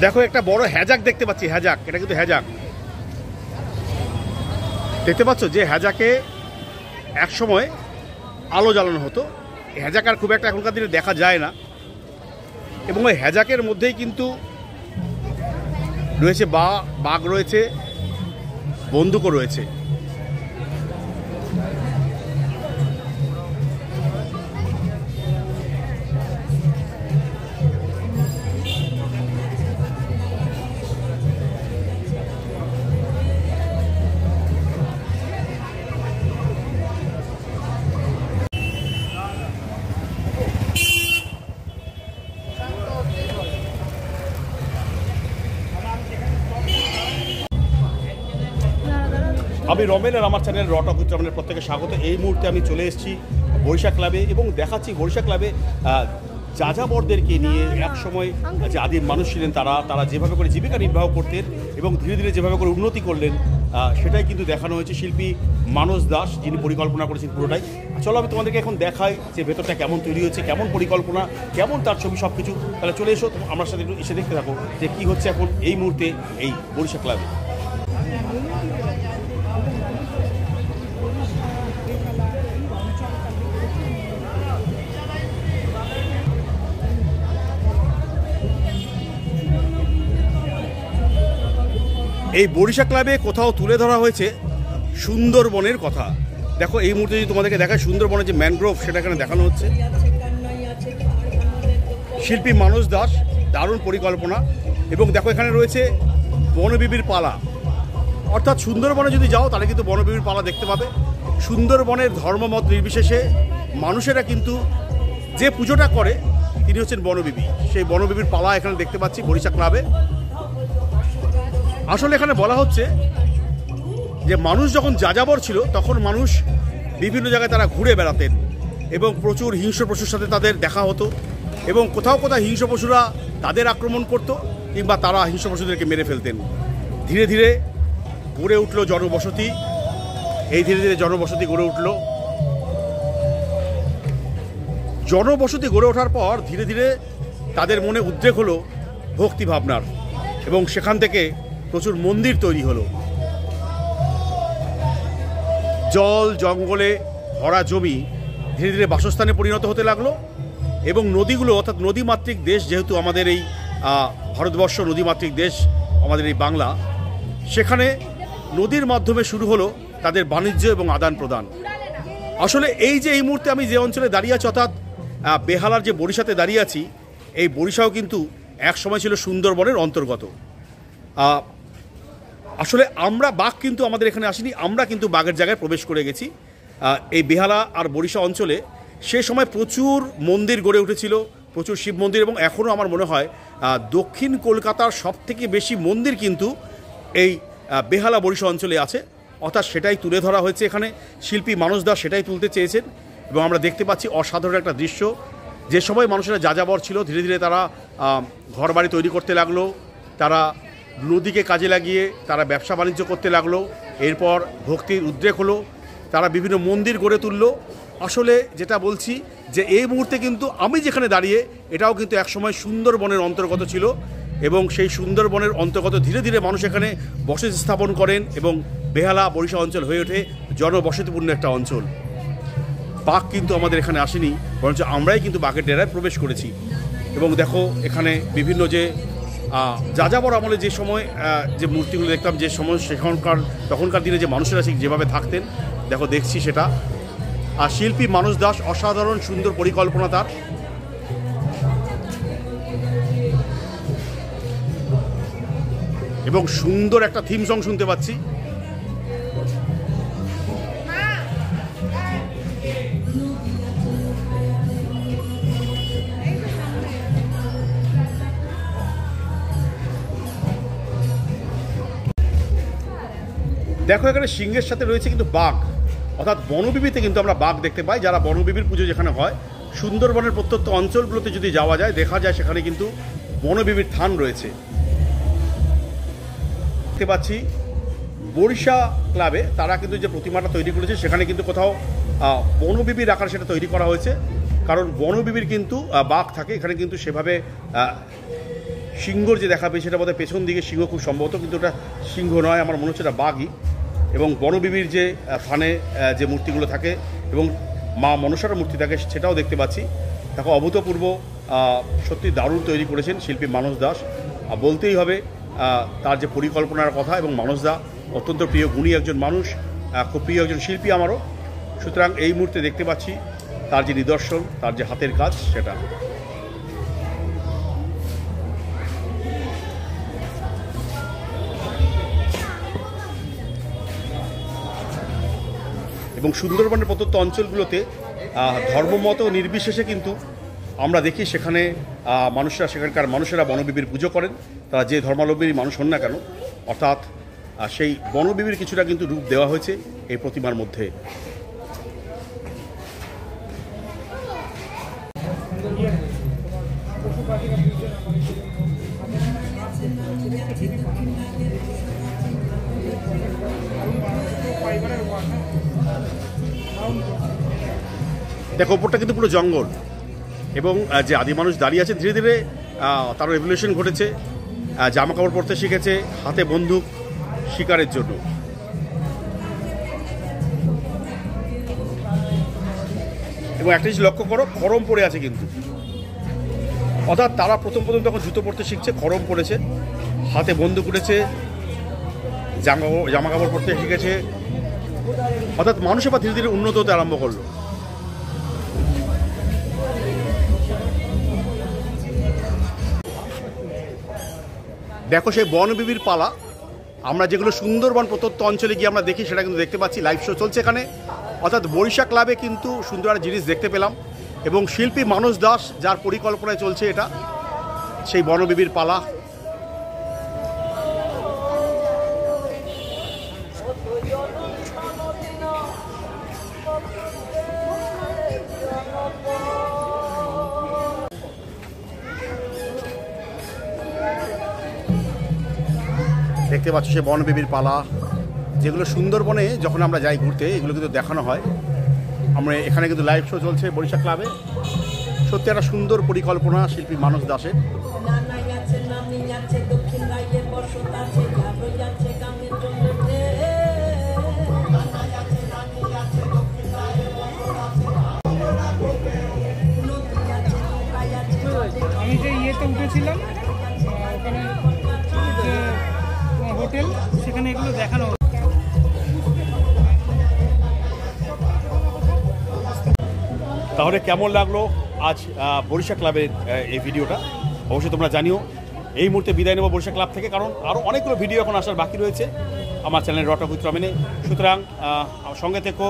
দেখো একটা বড় হ্যাজাক দেখতে পাচ্ছি, হ্যাজাক, এটা কিন্তু হ্যাজাক দেখতে পাচ্ছ, যে হ্যাজাকে এক সময় আলো জ্বালানো হতো। হ্যাজাক আর খুব একটা এখনকার দিনে দেখা যায় না, এবং ওই হ্যাজাকের মধ্যেই কিন্তু রয়েছে বাঘ রয়েছে, বন্দুকও রয়েছে। আমি রমেন আর আমার চ্যানেল রট অফ উত্তরবঙ্গের প্রত্যেকে স্বাগত। এই মুহূর্তে আমি চলে এসেছি বরিশা ক্লাবে এবং দেখাচ্ছি বরিশা ক্লাবে যাযাবরদেরকে নিয়ে এক সময় যে আদিম মানুষ ছিলেন তারা যেভাবে করে জীবিকা নির্বাহ করতেন এবং ধীরে ধীরে যেভাবে করে উন্নতি করলেন, সেটাই কিন্তু দেখানো হয়েছে। শিল্পী মানস দাস যিনি পরিকল্পনা করেছেন পুরোটাই। চলো আমি তোমাদেরকে এখন দেখাই যে ভেতরটা কেমন তৈরি হচ্ছে, কেমন পরিকল্পনা, কেমন তার ছবি, সব কিছু। তাহলে চলে এসো, আমার সাথে একটু এসে দেখতে থাকো যে কী হচ্ছে এখন এই মুহূর্তে এই বরিশা ক্লাবে। এই বরিশা ক্লাবে কোথাও তুলে ধরা হয়েছে সুন্দরবনের কথা। দেখো এই মুহূর্তে যদি তোমাদেরকে দেখায় সুন্দরবনের যে ম্যানগ্রোভ, সেটা এখানে দেখানো হচ্ছে। শিল্পী মানস দাস, দারুণ পরিকল্পনা। এবং দেখো এখানে রয়েছে বনবিবির পালা, অর্থাৎ সুন্দরবনে যদি যাও তাহলে কিন্তু বনবিবির পালা দেখতে পাবে। সুন্দরবনের ধর্মমত নির্বিশেষে মানুষেরা কিন্তু যে পুজোটা করে তিনি হচ্ছেন বনবিবি। সেই বনবিবির পালা এখানে দেখতে পাচ্ছি বরিশা ক্লাবে। আসলে এখানে বলা হচ্ছে যে মানুষ যখন যাযাবর ছিল তখন মানুষ বিভিন্ন জায়গায় তারা ঘুরে বেড়াতেন এবং প্রচুর হিংস্র পশুর সাথে তাদের দেখা হতো, এবং কোথাও কোথাও হিংস্র পশুরা তাদের আক্রমণ করত কিংবা তারা হিংস্র পশুদেরকে মেরে ফেলতেন। ধীরে ধীরে গড়ে উঠল জনবসতি, এই ধীরে ধীরে জনবসতি গড়ে উঠল। জনবসতি গড়ে ওঠার পর ধীরে ধীরে তাদের মনে উদ্রেক হলো ভক্তি ভাবনার, এবং সেখান থেকে প্রচুর মন্দির তৈরি হলো। জল জঙ্গলে ভরা জমি ধীরে ধীরে বাসস্থানে পরিণত হতে লাগলো, এবং নদীগুলো, অর্থাৎ নদীমাতৃক দেশ যেহেতু আমাদের এই ভারতবর্ষ নদীমাতৃক দেশ, আমাদের এই বাংলা, সেখানে নদীর মাধ্যমে শুরু হলো তাদের বাণিজ্য এবং আদান প্রদান। আসলে এই যে এই মুহূর্তে আমি যে অঞ্চলে দাঁড়িয়ে আছি, অর্থাৎ বেহালার যে বরিশাতে দাঁড়িয়ে আছি, এই বরিশাও কিন্তু এক সময় ছিল সুন্দরবনের অন্তর্গত। আসলে আমরা বাঘ কিন্তু আমাদের এখানে আসেনি, আমরা কিন্তু বাঘের জায়গায় প্রবেশ করে গেছি। এই বেহালা আর বরিশা অঞ্চলে সে সময় প্রচুর মন্দির গড়ে উঠেছিল, প্রচুর শিব মন্দির, এবং এখনও আমার মনে হয় দক্ষিণ কলকাতার সবথেকে বেশি মন্দির কিন্তু এই বেহালা বরিশা অঞ্চলে আছে। অর্থাৎ সেটাই তুলে ধরা হয়েছে এখানে। শিল্পী মানস দাস সেটাই তুলতে চেয়েছেন, এবং আমরা দেখতে পাচ্ছি অসাধারণ একটা দৃশ্য। যে সময় মানুষেরা যাযাবর ছিল ধীরে ধীরে তারা ঘরবাড়ি তৈরি করতে লাগলো, তারা নদীকে কাজে লাগিয়ে তারা ব্যবসা বাণিজ্য করতে লাগলো। এরপর ভক্তির উদ্রেক হলো, তারা বিভিন্ন মন্দির গড়ে তুলল। আসলে যেটা বলছি যে এই মুহূর্তে কিন্তু আমি যেখানে দাঁড়িয়ে, এটাও কিন্তু একসময় সুন্দরবনের অন্তর্গত ছিল, এবং সেই সুন্দরবনের অন্তর্গত ধীরে ধীরে মানুষ এখানে বসতি স্থাপন করেন, এবং বেহালা বরিশা অঞ্চল হয়ে ওঠে জনবসতিপূর্ণ একটা অঞ্চল। বাঘ কিন্তু আমাদের এখানে আসেনি, বরঞ্চ আমরাই কিন্তু বাঘের ডেরায় প্রবেশ করেছি। এবং দেখো এখানে বিভিন্ন যে যাযাবর আমলে যে সময় যে মূর্তিগুলো দেখতাম, যে সময় তখনকার দিনে যে মানুষেরা যেভাবে থাকতেন, দেখো দেখছি সেটা। আর শিল্পী মানস দাস, অসাধারণ সুন্দর পরিকল্পনা তার। এবং সুন্দর একটা থিম সং শুনতে পাচ্ছি। দেখো এখানে সিংহের সাথে রয়েছে কিন্তু বাঘ, অর্থাৎ বনবিবিতে কিন্তু আমরা বাঘ দেখতে পাই। যারা বনবিবির পুজো যেখানে হয়, সুন্দরবনের প্রত্যন্ত অঞ্চলগুলোতে যদি যাওয়া যায়, দেখা যায় সেখানে কিন্তু বনবিবির থান রয়েছে। দেখতে পাচ্ছি বরিশা ক্লাবে তারা কিন্তু যে প্রতিমাটা তৈরি করেছে, সেখানে কিন্তু কোথাও বনবিবির আকারে সেটা তৈরি করা হয়েছে, কারণ বনবিবির কিন্তু বাঘ থাকে এখানে, কিন্তু সেভাবে সিংহর যে দেখা পেয়েছে সেটা বোধহয় পেছন দিকে সিংহ খুব সম্ভবত, কিন্তু ওটা সিংহ নয়, আমার মনে হচ্ছে এটা বাঘই। এবং বনবিবির যে থানে যে মূর্তিগুলো থাকে এবং মা মনসার মূর্তি থাকে সেটাও দেখতে পাচ্ছি। দেখো অভূতপূর্ব, সত্যি দারুণ তৈরি করেছেন শিল্পী মানস দাস। বলতেই হবে তার যে পরিকল্পনার কথা, এবং মানস দা অত্যন্ত প্রিয় গুণী একজন মানুষ, খুব প্রিয় একজন শিল্পী আমারও। সুতরাং এই মুহূর্তে দেখতে পাচ্ছি তার যে নিদর্শন, তার যে হাতের কাজ সেটা। এবং সুন্দরবনের প্রদত্ত অঞ্চলগুলোতে ধর্মমত নির্বিশেষে কিন্তু আমরা দেখি সেখানে সেখানকার মানুষেরা বনবিবির পুজো করেন, তারা যে ধর্মাবলম্বী মানুষ হন না কেন। অর্থাৎ সেই বনবিবির কিছুটা কিন্তু রূপ দেওয়া হয়েছে এই প্রতিমার মধ্যে। দেখো ওপরটা কিন্তু পুরো জঙ্গল, এবং যে আদি মানুষ দাঁড়িয়ে আছে ধীরে ধীরে তার রেভলিউশন ঘটেছে, জামা কাপড় পরতে শিখেছে, হাতে বন্দুক শিকারের জন্য। এবং একটা জিনিস লক্ষ্য করো, খড়ম পরে আছে কিন্তু, অর্থাৎ তারা প্রথম তখন জুতো পরতে শিখছে, খড়ম পরেছে, হাতে বন্দুক উঠেছে, জামা কাপড় পরতে শিখেছে, অর্থাৎ মানুষের বা ধীরে ধীরে উন্নত হতে আরম্ভ করলো। দেখো সেই বনবিবির পালা, আমরা যেগুলো সুন্দরবন প্রত্যন্ত অঞ্চলে গিয়ে আমরা দেখি সেটা কিন্তু দেখতে পাচ্ছি, লাইভ শো চলছে এখানে। অর্থাৎ বরিশা ক্লাবে কিন্তু সুন্দর একটা জিনিস দেখতে পেলাম, এবং শিল্পী মানস দাস যার পরিকল্পনায় চলছে এটা, সেই বনবিবির পালা। দেখতে পাচ্ছ সে বনবিবির পালা, যেগুলো সুন্দরবনে যখন আমরা যাই ঘুরতে এগুলো কিন্তু দেখানো হয়। আমরা এখানে কিন্তু লাইভ শো চলছে বরিশা ক্লাবে। সত্যি একটা সুন্দর পরিকল্পনা শিল্পী মানস দাসের। আমি যে ইয়েতে উঠেছিলাম ওখানে হোটেল, সেখানে এগুলো দেখানো। তাহলে কেমন লাগলো আজ বরিশা ক্লাবের এই ভিডিওটা, অবশ্যই তোমরা জানিও। এই মুহূর্তে বিদায় নেব বরিশা ক্লাব থেকে, কারণ আরও অনেকগুলো ভিডিও এখন আসার বাকি রয়েছে আমার চ্যানেল রটা উইথ রমেনে। সুতরাং সঙ্গে থেকো।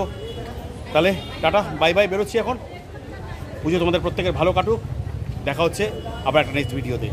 তাহলে টাটা, বাই বাই, বেরোচ্ছি এখন। পুজো তোমাদের প্রত্যেকের ভালো কাটুক। দেখা হচ্ছে আবার একটা নেক্সট ভিডিওতে।